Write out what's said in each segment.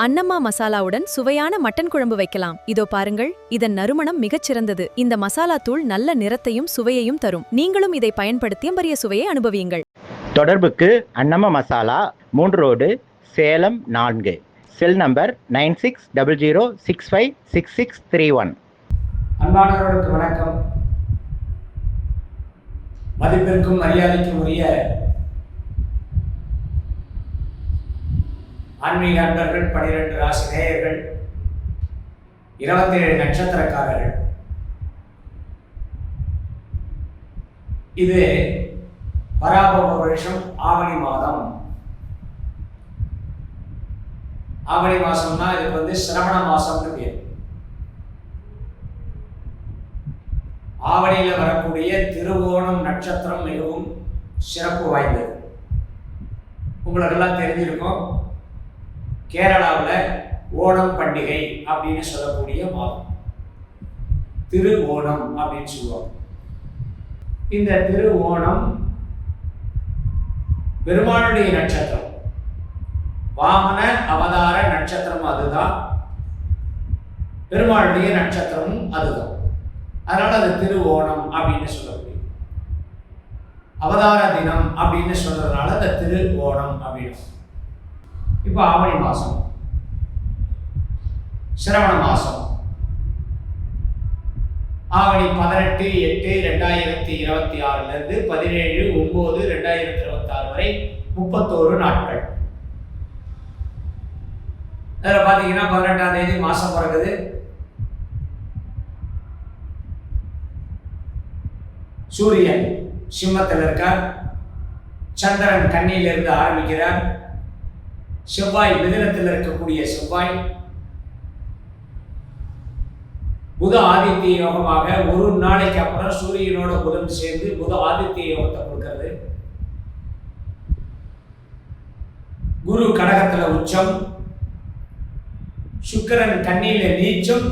அன்னம்மா மசாலாவுடன் சுவையான மட்டன் குழம்பு வைக்கலாம். இதோ பாருங்கள், இதன் நறுமணம் மிகச் சிறந்தது. இந்த மசாலா தூள் நல்ல நிறத்தையும் சுவையையும் தரும். நீங்களும் இதை பயன்படுத்திய பரிய சுவையை அனுபவியுங்கள். தொடர்புக்கு Annamma masala, 3 road, Salem 4. Cell number 9600656631. அன்பானவர்களுக்கு வணக்கம். மதிப்பிற்கும் மரியாதைக்கும் உரிய ஆன்மீக அன்பர்கள், 12 ராசி நேயர்கள், 27 நட்சத்திரக்காரர்கள், இது பராபவ வருஷம் ஆவணி மாதம். ஆவணி மாசம்னா இதுக்கு சிரவண மாசம்னு பேர். ஆவணியில் வரக்கூடிய திருவோணம் நட்சத்திரம் மிகவும் சிறப்பு வாய்ந்தது. உங்களுக்கெல்லாம் தெரிஞ்சிருக்கும், கேரளாவில் ஓணம் பண்டிகை அப்படின்னு சொல்லக்கூடிய மாதம் திரு ஓணம் அப்படின்னு சொல்லுவாங்க. இந்த திரு ஓணம் பெருமானுடைய நட்சத்திரம், வாமன அவதார நட்சத்திரம் அதுதான், பெருமாளுடைய நட்சத்திரமும் அதுதான். அதனால அது திரு ஓணம் அப்படின்னு சொல்லக்கூடிய அவதார தினம் அப்படின்னு சொல்றதுனால அந்த திரு ஓணம் அப்படின்னு. இப்போ ஆவணி மாதம், சிரவண மாதம், ஆவணி 18/8/2026 17/9/2026 வரை 31 நாட்கள். அதில் பார்த்தீங்கன்னா 18ஆம் தேதி மாதம் பிறகுது. சூரியன் சிம்மத்தில் இருக்கார், சந்திரன் கன்னியிலிருந்து ஆரம்பிக்கிறார், செவ்வாய் மிதுனத்தில் இருக்கக்கூடிய செவ்வாய், புத ஆதித்ய யோகமாக ஒரு நாளைக்கு அப்புறம் சூரியனோட புதன் சேர்ந்து புத ஆதித்ய யோகத்தை கொடுக்கிறது. குரு கடகத்துல உச்சம், சுக்கிரன் கன்னியில நீச்சம்,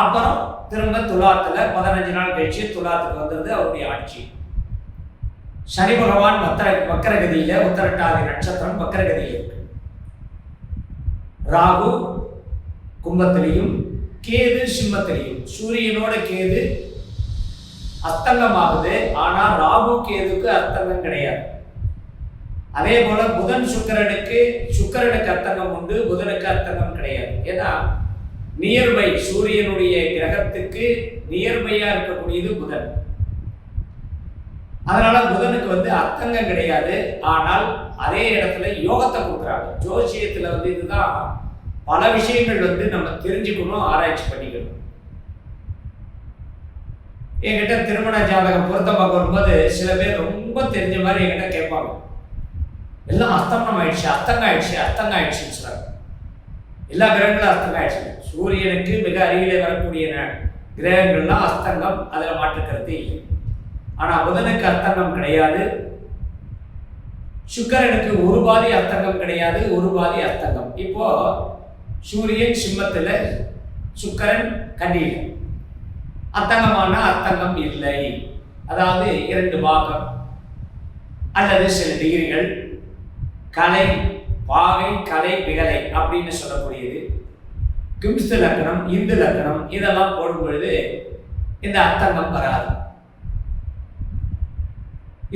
அப்புறம் திரும்ப துலாத்துல 15 நாள் கழிச்சு துலாத்துக்கு வந்தது அவருடைய ஆட்சி. சனி பகவான் வக்கரகதியில, உத்தரட்டாதி நட்சத்திரம் வக்கரகதியில் இருக்கு. ராகு கும்பத்திலையும் கேது சிம்மத்திலையும். சூரியனோட கேது அஸ்தங்கமாகுது, ஆனால் ராகு கேதுக்கு அஸ்தங்கம் கிடையாது. அதே போல புதன் சுக்கிரனுக்கு அஸ்தங்கம் உண்டு, புதனுக்கு அஸ்தங்கம் கிடையாது. ஏன்னா நியர்பை சூரியனுடைய கிரகத்துக்கு நியர்பையா இருக்கக்கூடியது புதன். அதனால புதனுக்கு அர்த்தங்கம் கிடையாது. ஆனால் அதே இடத்துல யோகத்தை கொடுக்குறாங்க. ஜோசியத்துல இதுதான் பல விஷயங்கள் நம்ம தெரிஞ்சுக்கணும், ஆராய்ச்சி பண்ணிக்கணும். என்கிட்ட திருமண ஜாதகம் பொருத்தம் பார்க்க வரும்போது சில பேர் ரொம்ப தெரிஞ்ச மாதிரி என்கிட்ட கேட்பாங்க, எல்லாம் அஸ்தங்கம் ஆயிடுச்சு, அஸ்தங்கம் ஆயிடுச்சுன்னு சொல்றாங்க. எல்லா கிரகங்களும் அஸ்தங்கம் ஆயிடுச்சு. சூரியனுக்கு மிக அருகிலே வரக்கூடிய கிரகங்கள்லாம் அஸ்தங்கம், அதில் மாற்றுக்கிறது இல்லை. ஆனால் புதனுக்கு அர்த்தங்கம் கிடையாது, சுக்கிரனுக்கு ஒரு பாதி அர்த்தங்கம் கிடையாது, ஒரு பாதி அர்த்தங்கம். இப்போ சூரியன் சிம்மத்தில், சுக்கிரன் கன்னியில். அர்த்தங்கமான அர்த்தங்கம் இல்லை, அதாவது 2 பாகம் அல்லது சில டிகிரிகள், கலை பாகை கலை பிகலை அப்படின்னு சொல்லக்கூடியது. கிம்ஸ்து லக்னம், இந்து லக்னம் இதெல்லாம் போடும் பொழுது இந்த அர்த்தங்கம் வராது.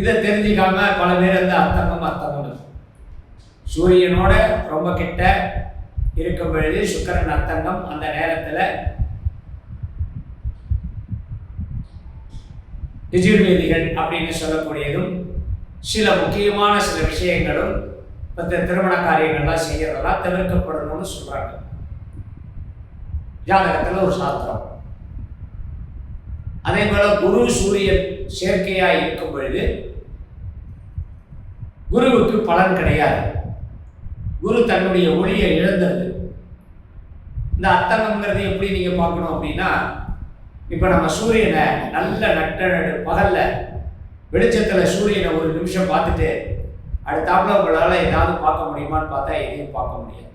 இதை தெரிஞ்சுக்காம பல பேர் அர்த்தங்கம் சூரியனோட ரொம்ப கிட்ட இருக்கும் பொழுது சுக்கிரன் அர்த்தங்கம். அந்த நேரத்தில் யஜுர்வேதிகள் அப்படின்னு சொல்லக்கூடியதும் சில முக்கியமான சில விஷயங்களும் திருமண காரியங்கள்லாம் செய்யறதெல்லாம் தவிர்க்கப்படணும்னு சொல்றாங்க. ஜாதகத்தில் ஒரு சாஸ்திரம். அதே போல குரு சூரியன் சேர்க்கையா இருக்கும் பொழுது குருவுக்கு பலன் கிடையாது. குரு தன்னுடைய ஒளியை இழந்தது. இந்த அர்த்தங்கம்ங்கிறது எப்படி நீங்க பார்க்கணும் அப்படின்னா, இப்ப நம்ம சூரியனை நல்ல பகல்ல வெளிச்சத்துல சூரியனை ஒரு நிமிஷம் பார்த்துட்டு அடுத்தாப்புல உங்களால ஏதாவது பார்க்க முடியுமான்னு பார்த்தா எதையும் பார்க்க முடியாது.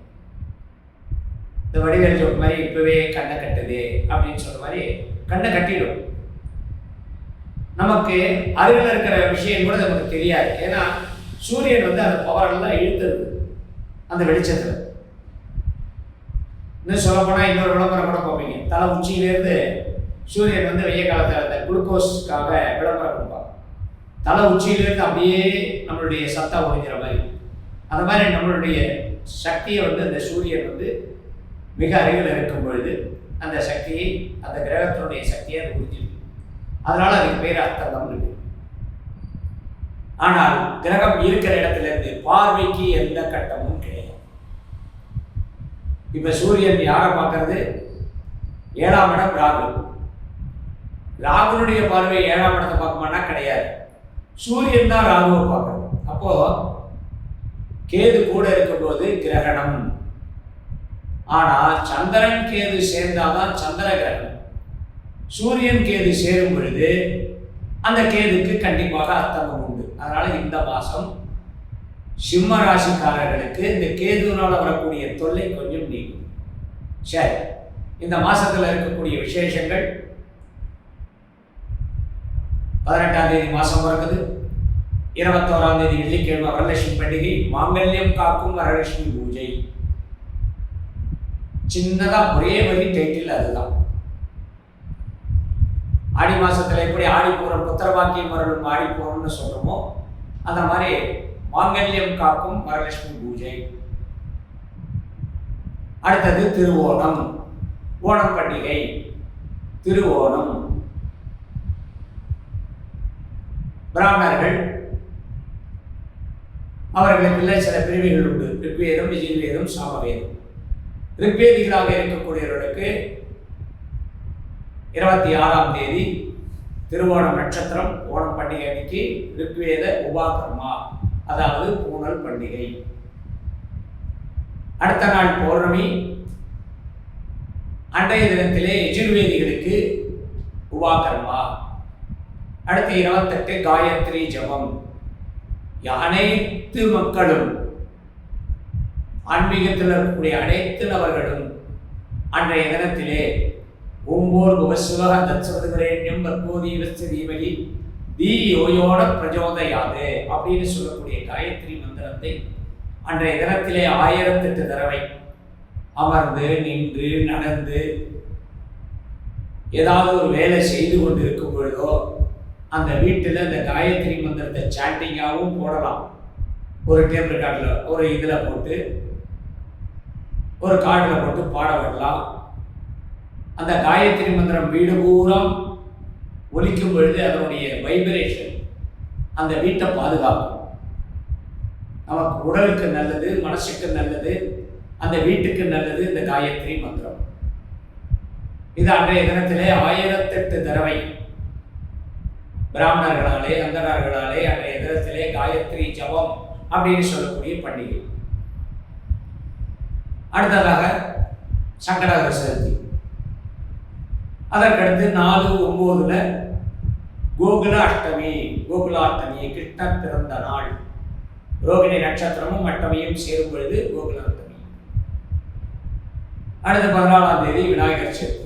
இந்த வடிவேல் ஜோக் மாதிரி இப்பவே கண்ணை கட்டுது அப்படின்னு சொல்ற மாதிரி கண்ணை கட்டிடும். நமக்கு அருகில் இருக்கிற விஷயம் கூட நமக்கு தெரியாது. ஏன்னா சூரியன் அந்த பவரெல்லாம் இழுத்துருது அந்த வெளிச்சத்தில். இன்னும் சொல்லப்போனால் இன்னொரு விளம்பரம் கூட பார்ப்பீங்க. தலை உச்சியிலேருந்து சூரியன் வந்து வெய்ய காலத்தில் அந்த குளுக்கோஸ்க்காக விளம்பரம் கொடுப்பாங்க. தலை உச்சியிலேருந்து அப்படியே நம்மளுடைய சத்தா ஒழிக்கிற மாதிரி. அந்த மாதிரி நம்மளுடைய சக்தியை வந்து அந்த சூரியன் வந்து மிக அருகில் இருக்கும் பொழுது அந்த சக்தியை, அந்த கிரகத்தினுடைய சக்தியை அது உறிஞ்சிருக்கு. அதனால அதுக்கு பேர் அத்தங்கம் இருக்கு. ஆனால் கிரகம் இருக்கிற இடத்துல இருந்து பார்வைக்கு எந்த கட்டமும் கிடையாது. இப்ப சூரியன் யாரை பார்க்கறது? 7ஆம் இடம் ராகு. ராகுனுடைய பார்வை 7ஆம் இடத்தை பார்க்குமானா கிடையாது. சூரியன் தான் ராகுவை பார்க்கறது. அப்போ கேது கூட இருக்கும்போது கிரகணம். ஆனா சந்திரன் கேது சேர்ந்தாதான் சந்திர கிரகணம். சூரியன் கேது சேரும் பொழுது அந்த கேதுக்கு கண்டிப்பாக அர்த்தம் உண்டு. அதனால இந்த மாசம் சிம்ம ராசிக்காரர்களுக்கு இந்த கேதுனால வரக்கூடிய தொல்லை கொஞ்சம் நீங்கும். சரி, இந்த மாசத்துல இருக்கக்கூடிய விசேஷங்கள் 18ஆம் தேதி மாசம் பிறகுது. 21ஆம் தேதி வெள்ளிக்கிழமை வரலட்சுமி பண்டிகை, மாங்கல்யம் காக்கும் வரலட்சுமி பூஜை. சின்னதா ஒரே வரி டைட்டில் அதுதான். ஆடி மாசத்துல எப்படி ஆடிப்பூரம் புத்திரவாக்கியம் வரலும் ஆடிப்பூரம்னு சொல்றோமோ அந்த மாதிரி மாங்கல்யம் காக்கும் வரலட்சுமி பூஜை. அடுத்தது திருவோணம், ஓணம் பண்டிகை. திருவோணம் பிராமணர்கள் அவர்களுக்குள்ள சில பிரிவுகள் உண்டு. ரிக்வேதம், யஜுர்வேதம், சாமவேதம். ரிக்வேதிகளாக இருக்கக்கூடியவர்களுக்கு 26ஆம் தேதி திருவோணம் நட்சத்திரம், ஓணம் பண்டிகை அன்னைக்கு ரிக்வேத உபாகர்மா, அதாவது பூனல் பண்டிகை. அடுத்த நாள் பௌர்ணமி. அன்றைய தினத்திலே யஜுர்வேதிகளுக்கு உபாகர்மா. அடுத்து 28 காயத்ரி ஜபம். அனைத்து மக்களும், ஆன்மீகத்தில் இருக்கக்கூடிய அனைத்து நபர்களும் அன்றைய தினத்திலே ஓம்போர் உபசிவக தத்சவதுவரேண்யம் பர்கோதீவஸ்து தீமகி தீ யோயோட பிரஜோதயாது அப்படின்னு சொல்லக்கூடிய காயத்ரி மந்திரத்தை அன்றைய தினத்திலே 1008 தடவை அமர்ந்து, நின்று, நடந்து ஏதாவது ஒரு வேலை செய்து கொண்டு இருக்கும் பொழுதோ அந்த வீட்டில் அந்த காயத்ரி மந்திரத்தை சாண்டிங்காகவும் போடலாம். ஒரு டேப் ரெக்கார்டில், ஒரு இதில் போட்டு, ஒரு கார்டில் போட்டு பாட விடலாம். அந்த காயத்ரி மந்திரம் வீடு பூரா ஒலிக்கும் பொழுது அதனுடைய வைப்ரேஷன் அந்த வீட்டை பாதுகாக்கும். நமக்கு உடலுக்கு நல்லது, மனசுக்கு நல்லது, அந்த வீட்டுக்கு நல்லது இந்த காயத்ரி மந்திரம். இது அன்றைய தினத்திலே 1008 தடவை பிராமணர்களாலே, அந்தணர்களாலே அன்றைய தினத்திலே காயத்ரி ஜபம் அப்படின்னு சொல்லக்கூடிய பண்டிகை. அடுத்ததாக சங்கடகர சதுர்த்தி. அதற்கடுத்து 4/9 கோகுல அஷ்டமி. கோகுலாஷ்டமி கிருஷ்ணர் பிறந்த நாள். ரோகிணி நட்சத்திரமும் அஷ்டமியும் சேரும் பொழுது கோகுலாஷ்டமி. அடுத்து 14ஆம் தேதி விநாயகர் சதுர்த்தி.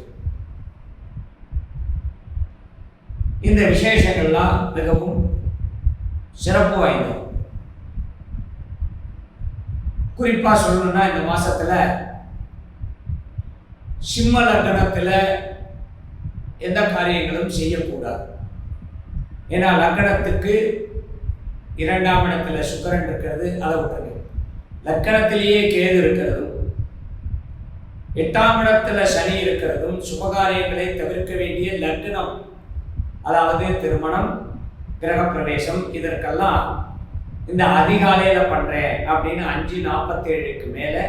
இந்த விசேஷங்கள்லாம் மிகவும் சிறப்பு வாய்ந்தது. குறிப்பா சொல்லணும்னா இந்த மாசத்துல சிம்ம லக்னத்துல எந்த காரியங்களும் செய்யக்கூடாது. ஏன்னா லக்னத்துக்கு 2ஆம் இடத்துல சுக்கிரன் இருக்கிறது, அதை விட்டுருங்க. லக்னத்திலேயே கேது இருக்கிறதும் 8ஆம் இடத்துல சனி இருக்கிறதும் சுபகாரியங்களை தவிர்க்க வேண்டிய லக்னம். அதாவது திருமணம், கிரகப்பிரவேசம், இதற்கெல்லாம் இந்த அதிகாலையில் பண்ணுறேன் அப்படின்னு 5:47க்கு மேலே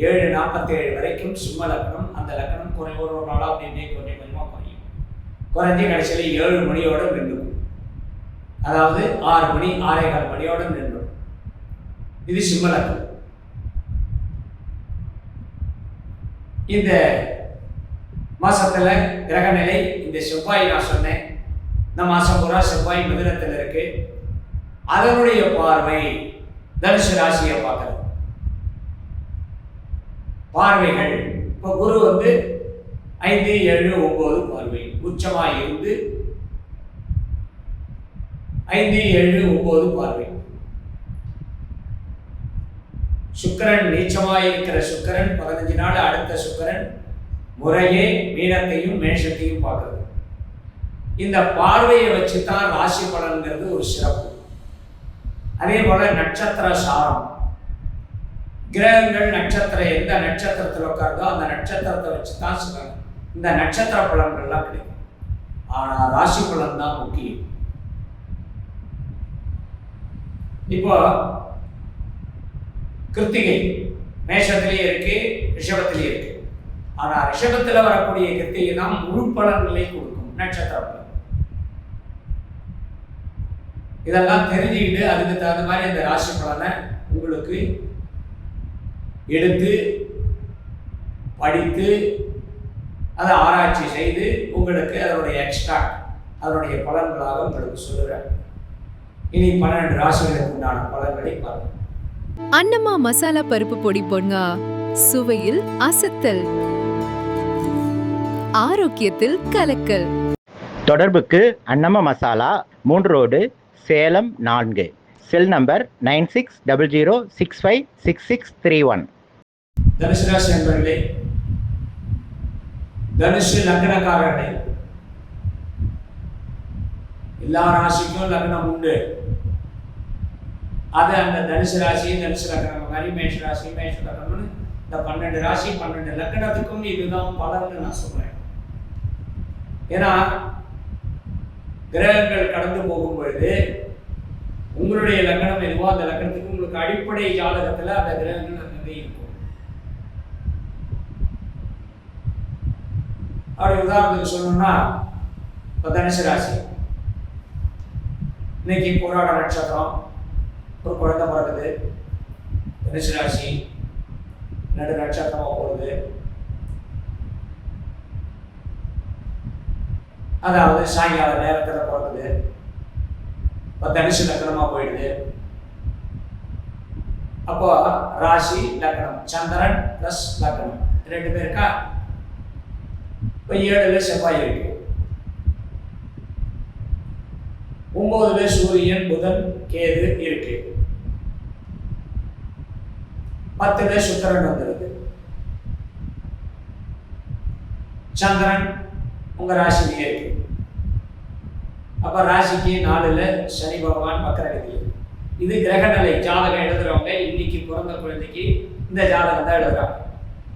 7:47 வரைக்கும் சிம்ம லக்னம். அந்த லக்னம் ஒரு நாளாக அப்படின்னே கொஞ்சம் கொஞ்சமாக குறையும். குறைஞ்சி கடைசியில் 7 மணியோடு நின்றும். அதாவது 6 மணி 6:15 மணியோடு நின்றும். இது சிம்ம லக்னம். இந்த மாசத்துல கிரகநிலை இந்த செவ்வாய் நான் சொன்னேன். இந்த மாசம் பூரா செவ்வாய் மிதுனத்தில் இருக்கு. அதனுடைய பார்வை தனுசு ராசியை பார்க்கறது. பார்வைகள் இப்போ குரு வந்து 5, 7, 9 பார்வை உச்சமாக இருந்து 5, 7, 9 பார்வை. சுக்கிரன் நீச்சமாயிருக்கிற சுக்கிரன் 15 நாள் அடுத்த சுக்கிரன் முறையே மீனத்தையும் மேஷத்தையும் பார்க்குறது. இந்த பார்வையை வச்சு தான் ராசி பலன்கிறது ஒரு சிறப்பு. அதே போல நட்சத்திர சாரம், கிரகங்கள் நட்சத்திரம் எந்த நட்சத்திரத்தில் உட்காருதோ அந்த நட்சத்திரத்தை வச்சு தான் சொல்றாங்க. இந்த நட்சத்திர பலன்கள்லாம் கிடைக்கும். ஆனால் ராசி பலன் தான் முக்கியம். இப்போ கிருத்திகை மேஷத்திலேயே இருக்கு, ரிஷபத்திலேயே இருக்கு. ஆனால் ரிஷபத்தில் வரக்கூடிய கிருத்திகை தான் முழு பலன்களை கொடுக்கும், நட்சத்திர பலன். இதெல்லாம் தெரிஞ்சுக்கிட்டு அதுக்கு தகுந்த மாதிரி இந்த ராசி பலனை உங்களுக்கு எடுத்து படித்து அதை ஆராய்ச்சி செய்து உங்களுக்கு அதனுடைய எக்ஸ்ட்ராக்ட் அதனுடைய பலன்களாக உங்களுக்கு சொல்லுறேன். இனி 12 ராசிகளுக்கு உண்டான பலன்களை பார்ப்போம். அன்னம்மா மசாலா பருப்பு பொடி பொங்க சுவையில் அசத்தல், ஆரோக்கியத்தில் கலக்கல். தொடர்புக்கு Annama masala, 3 road, Salem 4, cell number 9600656631. தனுசு ராசி நண்பர்களே, தனுசு லக்னக்காரர்களே, எல்லா ராசிக்கும் லக்னம் உண்டு. அது அந்த தனுசு ராசி, தனுசு லக்னம் மாதிரி மேஷ ராசி, மேஷ லக்னம்னு இந்த 12 ராசி 12 லக்னத்துக்கும் இதுதான் பலன்னு நான் சொல்றேன். ஏன்னா கிரகங்கள் கடந்து போகும் பொழுது உங்களுடைய லக்னம் எதுவோ அந்த லக்னத்துக்கு உங்களுக்கு அடிப்படை ஜாதகத்துல அந்த கிரகங்கள் அங்கே இருக்கும். அப்படி உதாரணத்துக்கு சொல்லணும்னா இப்போ தனுசு ராசி, இன்னைக்கு போராட நட்சத்திரம், ஒரு குழந்தை பிறகுது, தனுசு ராசி 2 நட்சத்திரமா போகுது. அதாவது சாயங்கால நேரத்தில் பிறகுது, இப்போ தனுசு லக்னமா போயிடுது. அப்போ ராசி லக்னம், சந்திரன் பிளஸ் லக்னம் 2 பேருக்கா. இப்போ 7ல செவ்வாய் இருக்கு, 9ல சூரியன் புதன் கேது இருக்கு, 10ல சுக்கிரன் வந்துருது. சந்திரன் உங்க ராசிலேயே இருக்கு. அப்ப ராசிக்கு 4ல சனி பகவான் வக்ரகதி. இது கிரகநிலை ஜாதகம் எழுதுறவங்க இன்னைக்கு பிறந்த குழந்தைக்கு இந்த ஜாதகம் தான் எழுதுறாங்க.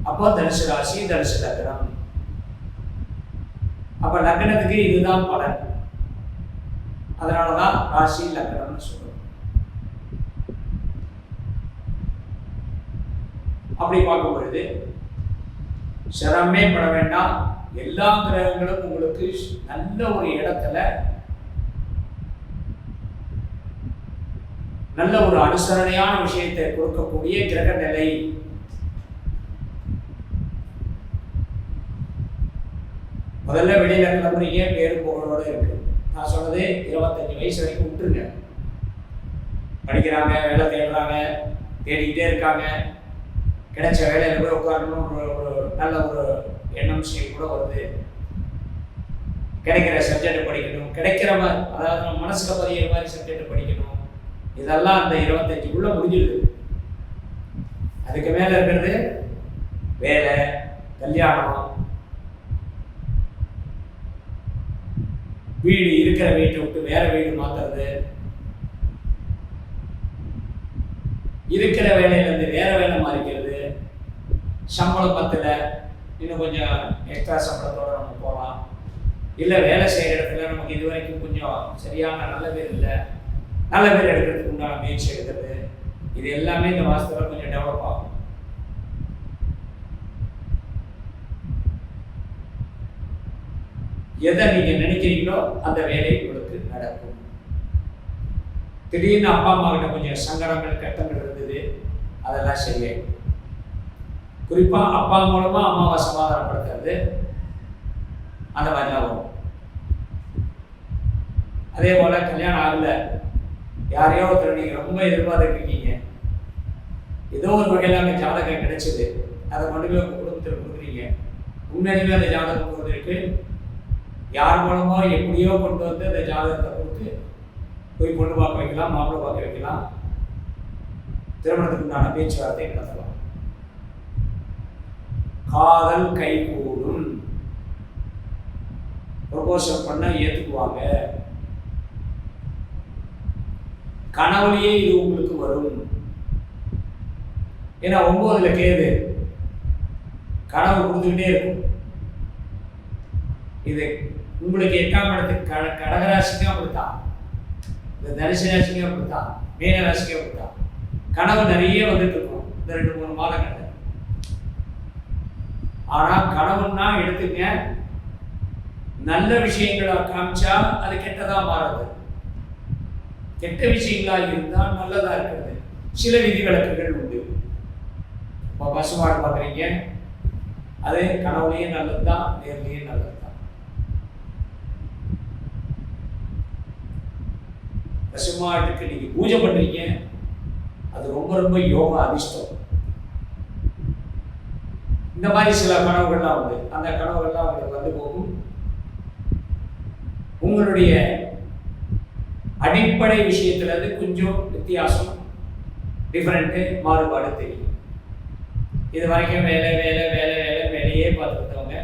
அப்போ தனுசு ராசி, தனுசு லக்னம். அப்ப லக்னத்துக்கு இதுதான் பலன். அதனாலதான் ராசி லக்னம்னு சொல்றோம். அப்படி பார்க்கும் பொழுது சிரமமே பட வேண்டாம். எல்லா கிரகங்களும் உங்களுக்கு நல்ல ஒரு இடத்துல நல்ல ஒரு அனுசரணையான விஷயத்தை கொடுக்கக்கூடிய கிரக நிலை. முதல்ல வெளியில கிளம்புறீங்க, பேரு புகழோட இருக்கு. நான் சொன்னது 25 வயசு வரைக்கும் விட்டுருங்க. படிக்கிறாங்க, வேலை தேடுறாங்க, தேடிக்கிட்டே இருக்காங்க. கிடைச்ச வேலையில போய் உட்காரணும் ஒரு நல்ல ஒரு எண்ணம் கூட வருது. கிடைக்கிற சப்ஜெக்ட் படிக்கணும், கிடைக்கிற மாதிரி, அதாவது நம்ம மனசுல பதிகிற மாதிரி சப்ஜெக்ட் படிக்கணும். இதெல்லாம் அந்த 25க்குள்ள முடிஞ்சிடுது. அதுக்கு மேல இருக்கிறது வேலை, கல்யாணம், வீடு, இருக்கிற வீட்டை விட்டு வேற வீடு மாத்துறது, இருக்கிற வேலையில இருந்து வேற வேலை மாறிக்கிறது, சம்பளம் பத்தல இன்னும் கொஞ்சம் எக்ஸ்ட்ரா சம்பளத்தோட நம்ம போகலாம், இல்லை வேலை செய்கிற இடத்துல நமக்கு இது வரைக்கும் கொஞ்சம் சரியான நல்ல பேர் இல்லை, நல்ல பேர் எடுக்கிறதுக்கு உண்டான முயற்சி எடுக்கிறது, இது எல்லாமே இந்த மாசத்துல கொஞ்சம் டெவலப் ஆகும். எதை நீங்க நினைக்கிறீங்களோ அந்த வேலை உங்களுக்கு நடக்கும். திடீர்னு அப்பா அம்மா கிட்ட கொஞ்சம் சங்கடங்கள் கட்டங்கள் இருந்தது, அதெல்லாம் சரியாயிடும். குறிப்பா அப்பா மூலமா அம்மாவை சமாதானப்படுத்துறது, அந்த மாதிரிலாம் வரும். அதே போல கல்யாணம் ஆகல, யாரையோ ஒருத்தர் நீங்க ரொம்ப எதிர்பார்த்துருக்கீங்க, ஏதோ ஒரு வகையில் அந்த ஜாதகம் கிடைச்சது, அதை கொண்டு போய் உங்க குடும்பத்தில் கொடுக்குறீங்க. உண்மையிலுமே அந்த ஜாதகம் கொடுத்துருக்கு, யார் மூலமோ எப்படியோ கொண்டு வந்து அந்த ஜாதகத்தை கொடுத்து போய் பொண்ணு பார்க்க வைக்கலாம், மாப்பிள்ளை பார்க்க வைக்கலாம். திருமணத்துக்கு உண்டான பேச்சுவார்த்தை நடத்தலாம். காதல் கைகூடும், ப்ரொபோசல் பண்ண ஏற்றுக்குவாங்க. கனவுலயே இது உங்களுக்கு வரும். ஏன்னா 9ல கேது கனவு கொடுத்துக்கிட்டே இருக்கும். இது உங்களுக்கு 8ஆம் இடத்துக்கு கடகராசிக்கும் அப்படித்தான், இந்த தனுசு ராசிக்கும் அப்படித்தான், மீன ராசிக்கும் அப்படித்தான். கனவு நிறைய வந்துட்டு இருக்கும் இந்த 2-3 மாதங்கள்ல. ஆனா கனவுன்னா எடுத்துங்க, நல்ல விஷயங்களா காமிச்சா அது கெட்டதா மாறுது, கெட்ட விஷயங்களா இருந்தா நல்லதா இருக்கிறது. சில விதிவிலக்குகள் உண்டு. இப்போ பசுமாடு பார்க்குறீங்க, அது கனவுலையும் நல்லதுதான், நேர்லையும் நல்லதுதான். பசுமாட்டுக்கு நீங்க பூஜை பண்றீங்க, அது ரொம்ப ரொம்ப யோகா அதிர்ஷ்டம். இந்த மாதிரி சில கனவுகள்லாம் உண்டு. அந்த கனவுகள்லாம் உங்களுக்கு வந்து போகும். உங்களுடைய அடிப்படை விஷயத்துல இருந்து கொஞ்சம் வித்தியாசம், டிஃபரெண்ட்டு, மாறுபாடு தெரியும். இது வரைக்கும் வேலை வேலை வேலை வேலை வேலையே பார்த்துக்கிட்டவங்க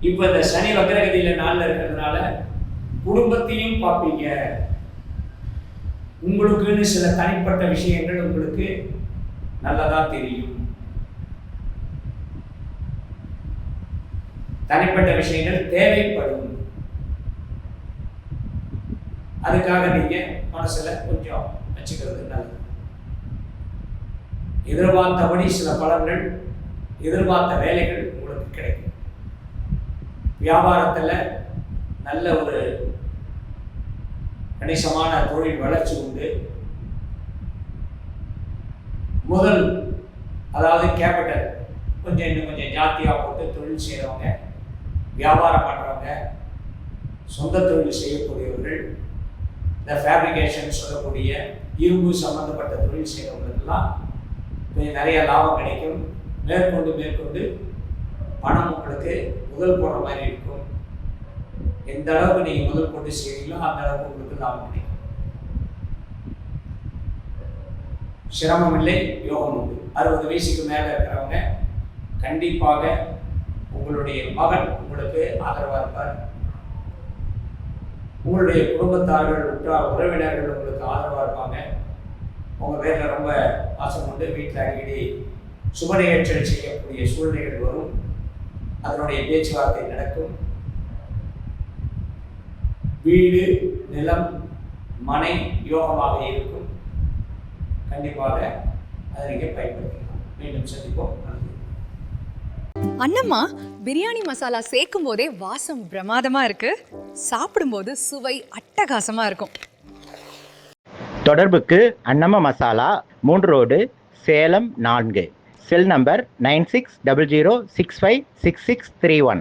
இப்போ இந்த சனி வக்ரகதியில 4 இருக்கிறதுனால குடும்பத்தையும் பார்ப்பீங்க. உங்களுக்குன்னு சில தனிப்பட்ட விஷயங்கள் உங்களுக்கு நல்லதா தெரியும். தனிப்பட்ட விஷயங்கள் தேவைப்படும். அதுக்காக நீங்க மனசுல கொஞ்சம் வச்சுக்கிறது நல்லது. எதிர்பார்த்தபடி சில பலன்கள், எதிர்பார்த்த வேலைகள் உங்களுக்கு கிடைக்கும். வியாபாரத்துல நல்ல ஒரு கணிசமான தொழில் வளர்ச்சி உண்டு. முதல் அதாவது கேபிட்டல் கொஞ்சம் இன்னும் கொஞ்சம் ஜாஸ்தியாக போட்டு தொழில் செய்கிறவங்க, வியாபாரம் பண்ணுறவங்க, சொந்த தொழில் செய்யக்கூடியவர்கள், இந்த ஃபேப்ரிகேஷன் சொல்லக்கூடிய இரும்பு சம்மந்தப்பட்ட தொழில் செய்கிறவங்களுக்கெல்லாம் கொஞ்சம் நிறைய லாபம் கிடைக்கும். மேற்கொண்டு மேற்கொண்டு பணம் உங்களுக்கு முதல் போடுற மாதிரி இருக்கும். எந்த அளவுக்கு நீங்கள் முதல் கொண்டு செய்வீங்களோ அந்த அளவுக்கு உங்களுக்கு லாபம் கிடைக்கும். சிரமம் இல்லை, யோகம் உண்டு. 60 வயசுக்கு மேலே இருக்கிறவங்க கண்டிப்பாக உங்களுடைய மகன் உங்களுக்கு ஆதரவாக இருப்பார். உங்களுடைய குடும்பத்தார்கள், உற்றார் உறவினர்கள் உங்களுக்கு ஆதரவாக இருப்பாங்க. உங்கள் பேரில் ரொம்ப பாசம் கொண்டு வீட்டில் அடிக்கடி சுபநிகழ்ச்சிகள் செய்யக்கூடிய சூழ்நிலைகள் வரும். அதனுடைய பேச்சுவார்த்தை நடக்கும். வீடு, நிலம், மனை யோகமாக இருக்கும். கண்டிப்பாக அதை நீங்கள் பயன்படுத்தலாம். மீண்டும் சந்திப்போம். அண்ணம்மா பிரியாணி மசாலா சேர்க்கும் போதே வாசம் பிரமாதமா இருக்கு, சாப்பிடும்போது சுவை அட்டகாசமா இருக்கும். தொடர்புக்கு Annama masala, 3 road, Salem 4. Cell number 9600656631.